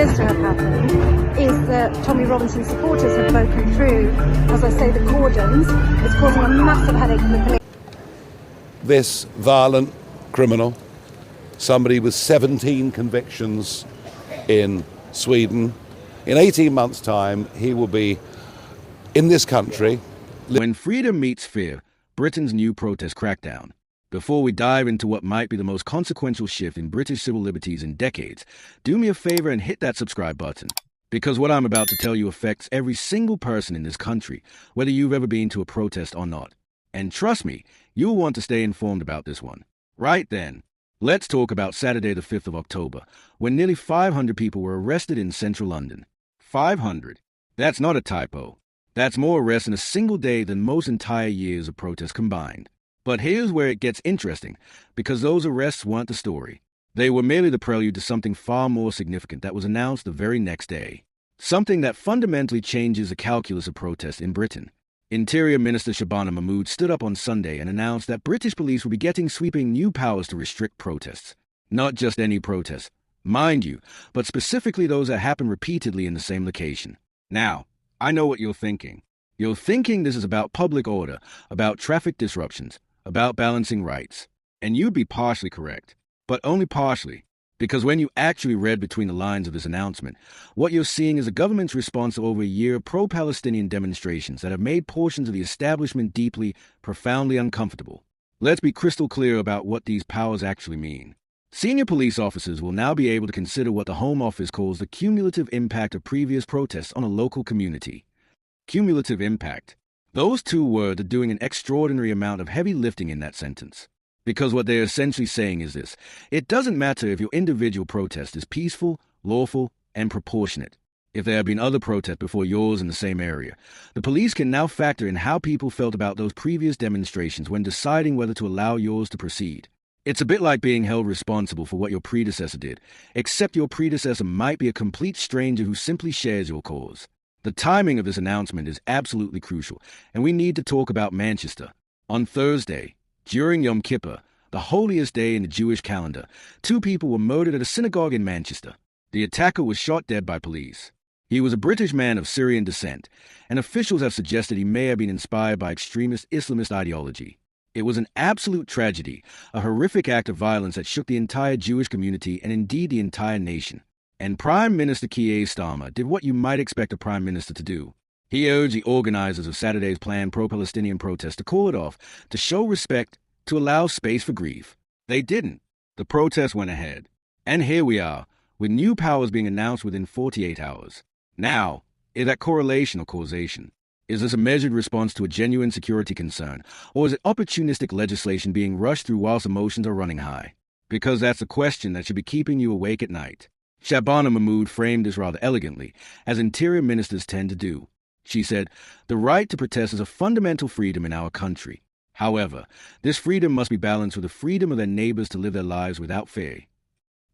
appears to have happened is that Tommy Robinson's supporters have broken through, as I say, the cordons. It's causing a massive headache for the police. This violent criminal, somebody with 17 convictions in Sweden, in 18 months' time, he will be in this country. When freedom meets fear, Britain's new protest crackdown. Before we dive into what might be the most consequential shift in British civil liberties in decades, do me a favor and hit that subscribe button. Because what I'm about to tell you affects every single person in this country, whether you've ever been to a protest or not. And trust me, you'll want to stay informed about this one. Right then, let's talk about Saturday the 5th of October, when nearly 500 people were arrested in central London. 500. That's not a typo. That's more arrests in a single day than most entire years of protests combined. But here's where it gets interesting, because those arrests weren't the story. They were merely the prelude to something far more significant that was announced the very next day. Something that fundamentally changes the calculus of protest in Britain. Interior Minister Shabana Mahmood stood up on Sunday and announced that British police will be getting sweeping new powers to restrict protests. Not just any protests, mind you, but specifically those that happen repeatedly in the same location. Now, I know what you're thinking. You're thinking this is about public order, about traffic disruptions, about balancing rights. And you'd be partially correct, but only partially, because when you actually read between the lines of this announcement, what you're seeing is the government's response to over a year of pro-Palestinian demonstrations that have made portions of the establishment deeply, profoundly uncomfortable. Let's be crystal clear about what these powers actually mean. Senior police officers will now be able to consider what the Home Office calls the cumulative impact of previous protests on a local community. Cumulative impact. Those two words are doing an extraordinary amount of heavy lifting in that sentence. Because what they're essentially saying is this: it doesn't matter if your individual protest is peaceful, lawful, and proportionate. If there have been other protests before yours in the same area, the police can now factor in how people felt about those previous demonstrations when deciding whether to allow yours to proceed. It's a bit like being held responsible for what your predecessor did, except your predecessor might be a complete stranger who simply shares your cause. The timing of this announcement is absolutely crucial, and we need to talk about Manchester. On Thursday, during Yom Kippur, the holiest day in the Jewish calendar, 2 people were murdered at a synagogue in Manchester. The attacker was shot dead by police. He was a British man of Syrian descent, and officials have suggested he may have been inspired by extremist Islamist ideology. It was an absolute tragedy, a horrific act of violence that shook the entire Jewish community and indeed the entire nation. And Prime Minister Keir Starmer did what you might expect a prime minister to do. He urged the organizers of Saturday's planned pro-Palestinian protest to call it off, to show respect, to allow space for grief. They didn't. The protest went ahead. And here we are, with new powers being announced within 48 hours. Now, is that correlation or causation? Is this a measured response to a genuine security concern, or is it opportunistic legislation being rushed through whilst emotions are running high? Because that's a question that should be keeping you awake at night. Shabana Mahmood framed this rather elegantly, as interior ministers tend to do. She said, "The right to protest is a fundamental freedom in our country. However, this freedom must be balanced with the freedom of their neighbors to live their lives without fear."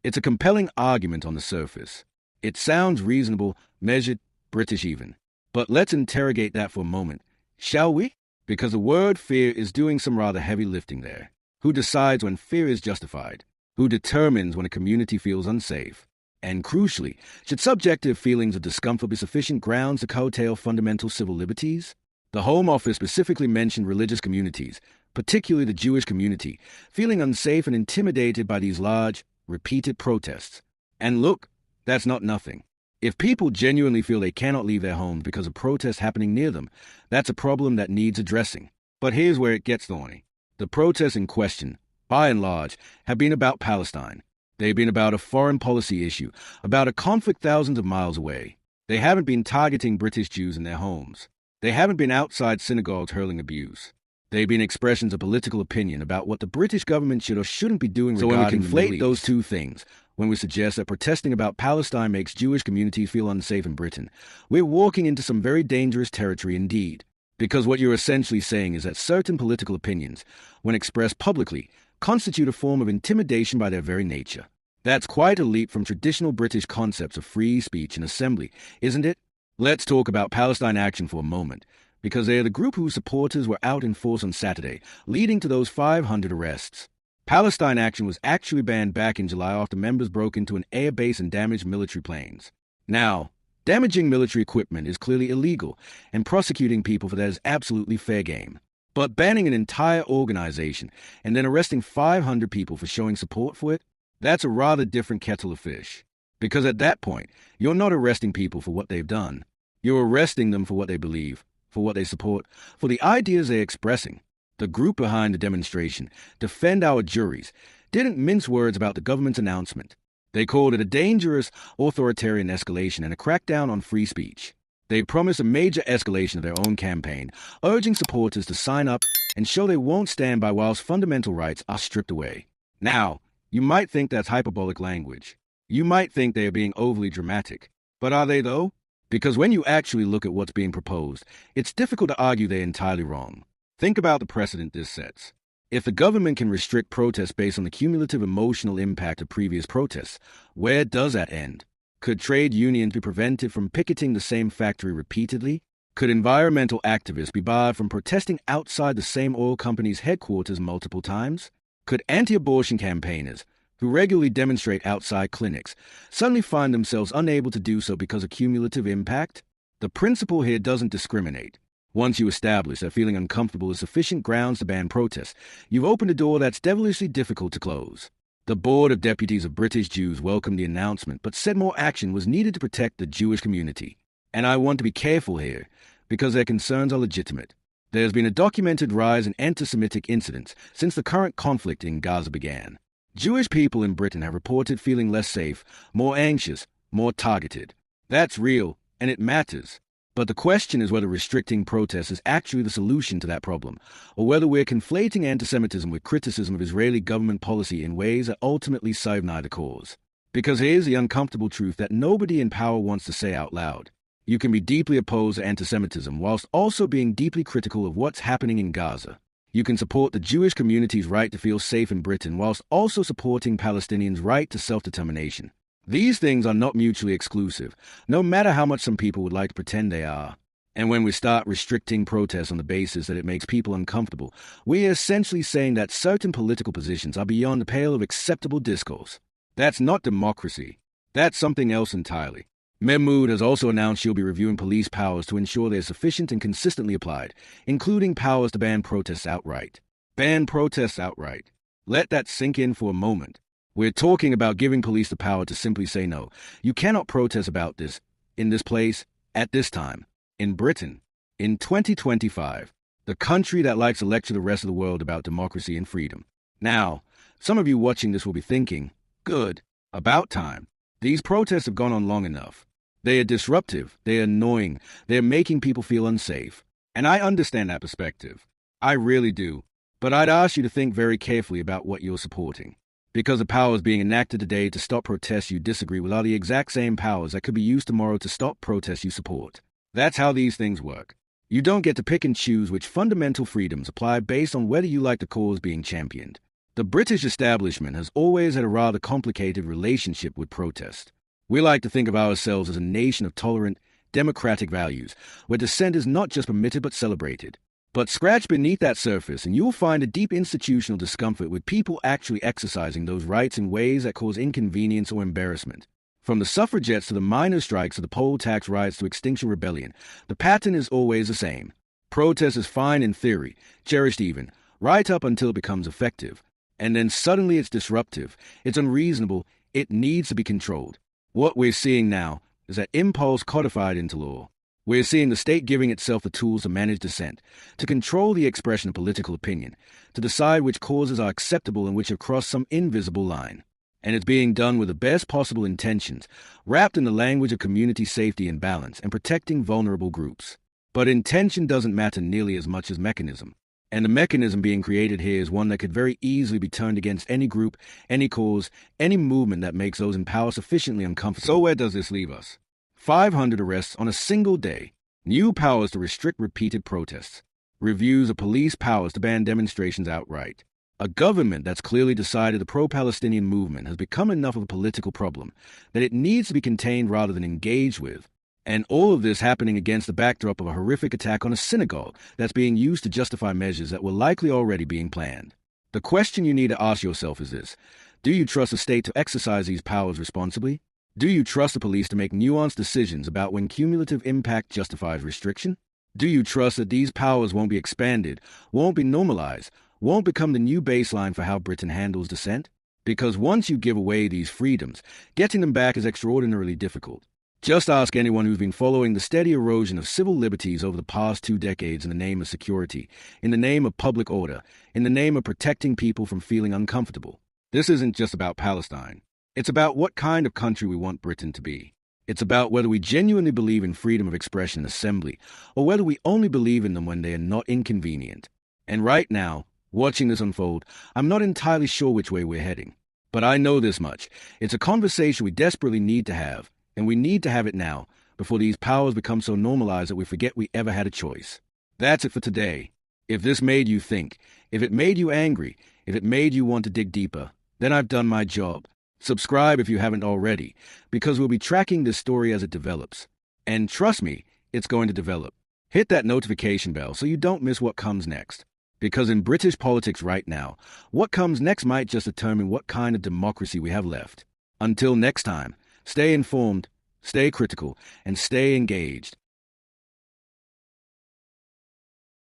It's a compelling argument on the surface. It sounds reasonable, measured, British even. But let's interrogate that for a moment, shall we? Because the word fear is doing some rather heavy lifting there. Who decides when fear is justified? Who determines when a community feels unsafe? And crucially, should subjective feelings of discomfort be sufficient grounds to curtail fundamental civil liberties? The Home Office specifically mentioned religious communities, particularly the Jewish community, feeling unsafe and intimidated by these large, repeated protests. And look, that's not nothing. If people genuinely feel they cannot leave their homes because of protests happening near them, that's a problem that needs addressing. But here's where it gets thorny. The protests in question, by and large, have been about Palestine. They've been about a foreign policy issue, about a conflict thousands of miles away. They haven't been targeting British Jews in their homes. They haven't been outside synagogues hurling abuse. They've been expressions of political opinion about what the British government should or shouldn't be doing regarding the Middle East. So when we conflate those two things, when we suggest that protesting about Palestine makes Jewish communities feel unsafe in Britain, we're walking into some very dangerous territory indeed. Because what you're essentially saying is that certain political opinions, when expressed publicly, constitute a form of intimidation by their very nature. That's quite a leap from traditional British concepts of free speech and assembly, isn't it? Let's talk about Palestine Action for a moment, because they are the group whose supporters were out in force on Saturday, leading to those 500 arrests. Palestine action was actually banned back in July after members broke into an air base and damaged military planes. Now, damaging military equipment is clearly illegal, and prosecuting people for that is absolutely fair game. But banning an entire organization and then arresting 500 people for showing support for it, that's a rather different kettle of fish. Because at that point, you're not arresting people for what they've done. You're arresting them for what they believe, for what they support, for the ideas they're expressing. The group behind the demonstration, Defend Our Juries, didn't mince words about the government's announcement. They called it a dangerous, authoritarian escalation and a crackdown on free speech. They promised a major escalation of their own campaign, urging supporters to sign up and show they won't stand by whilst fundamental rights are stripped away. Now, you might think that's hyperbolic language. You might think they are being overly dramatic. But are they, though? Because when you actually look at what's being proposed, it's difficult to argue they're entirely wrong. Think about the precedent this sets. If the government can restrict protests based on the cumulative emotional impact of previous protests, where does that end? Could trade unions be prevented from picketing the same factory repeatedly? Could environmental activists be barred from protesting outside the same oil company's headquarters multiple times? Could anti-abortion campaigners, who regularly demonstrate outside clinics, suddenly find themselves unable to do so because of cumulative impact? The principle here doesn't discriminate. Once you establish that feeling uncomfortable is sufficient grounds to ban protests, you've opened a door that's devilishly difficult to close. The Board of Deputies of British Jews welcomed the announcement, but said more action was needed to protect the Jewish community. And I want to be careful here, because their concerns are legitimate. There's been a documented rise in anti-Semitic incidents since the current conflict in Gaza began. Jewish people in Britain have reported feeling less safe, more anxious, more targeted. That's real, and it matters. But the question is whether restricting protests is actually the solution to that problem, or whether we're conflating anti-Semitism with criticism of Israeli government policy in ways that ultimately serve neither cause. Because here's the uncomfortable truth that nobody in power wants to say out loud. You can be deeply opposed to anti-Semitism whilst also being deeply critical of what's happening in Gaza. You can support the Jewish community's right to feel safe in Britain whilst also supporting Palestinians' right to self-determination. These things are not mutually exclusive, no matter how much some people would like to pretend they are. And when we start restricting protests on the basis that it makes people uncomfortable, we are essentially saying that certain political positions are beyond the pale of acceptable discourse. That's not democracy. That's something else entirely. Mahmood has also announced she'll be reviewing police powers to ensure they're sufficient and consistently applied, including powers to ban protests outright. Ban protests outright. Let that sink in for a moment. We're talking about giving police the power to simply say no. You cannot protest about this, in this place, at this time, in Britain, in 2025, the country that likes to lecture the rest of the world about democracy and freedom. Now, some of you watching this will be thinking, good, about time. These protests have gone on long enough. They are disruptive, they are annoying, they are making people feel unsafe. And I understand that perspective. I really do. But I'd ask you to think very carefully about what you're supporting. Because the powers being enacted today to stop protests you disagree with are the exact same powers that could be used tomorrow to stop protests you support. That's how these things work. You don't get to pick and choose which fundamental freedoms apply based on whether you like the cause being championed. The British establishment has always had a rather complicated relationship with protest. We like to think of ourselves as a nation of tolerant, democratic values, where dissent is not just permitted but celebrated. But scratch beneath that surface and you'll find a deep institutional discomfort with people actually exercising those rights in ways that cause inconvenience or embarrassment. From the suffragettes to the miners' strikes to the poll tax riots to Extinction Rebellion, the pattern is always the same. Protest is fine in theory, cherished even, right up until it becomes effective. And then suddenly it's disruptive, it's unreasonable, it needs to be controlled. What we're seeing now is that impulse codified into law. We're seeing the state giving itself the tools to manage dissent, to control the expression of political opinion, to decide which causes are acceptable and which have crossed some invisible line. And it's being done with the best possible intentions, wrapped in the language of community safety and balance and protecting vulnerable groups. But intention doesn't matter nearly as much as mechanism. And the mechanism being created here is one that could very easily be turned against any group, any cause, any movement that makes those in power sufficiently uncomfortable. So where does this leave us? 500 arrests on a single day, new powers to restrict repeated protests, reviews of police powers to ban demonstrations outright. A government that's clearly decided the pro-Palestinian movement has become enough of a political problem that it needs to be contained rather than engaged with. And all of this happening against the backdrop of a horrific attack on a synagogue that's being used to justify measures that were likely already being planned. The question you need to ask yourself is this: do you trust the state to exercise these powers responsibly? Do you trust the police to make nuanced decisions about when cumulative impact justifies restriction? Do you trust that these powers won't be expanded, won't be normalized, won't become the new baseline for how Britain handles dissent? Because once you give away these freedoms, getting them back is extraordinarily difficult. Just ask anyone who's been following the steady erosion of civil liberties over the past 2 decades in the name of security, in the name of public order, in the name of protecting people from feeling uncomfortable. This isn't just about Palestine. It's about what kind of country we want Britain to be. It's about whether we genuinely believe in freedom of expression and assembly, or whether we only believe in them when they are not inconvenient. And right now, watching this unfold, I'm not entirely sure which way we're heading. But I know this much: it's a conversation we desperately need to have, and we need to have it now, before these powers become so normalized that we forget we ever had a choice. That's it for today. If this made you think, if it made you angry, if it made you want to dig deeper, then I've done my job. Subscribe if you haven't already, because we'll be tracking this story as it develops. And trust me, it's going to develop. Hit that notification bell so you don't miss what comes next. Because in British politics right now, what comes next might just determine what kind of democracy we have left. Until next time, stay informed, stay critical, and stay engaged.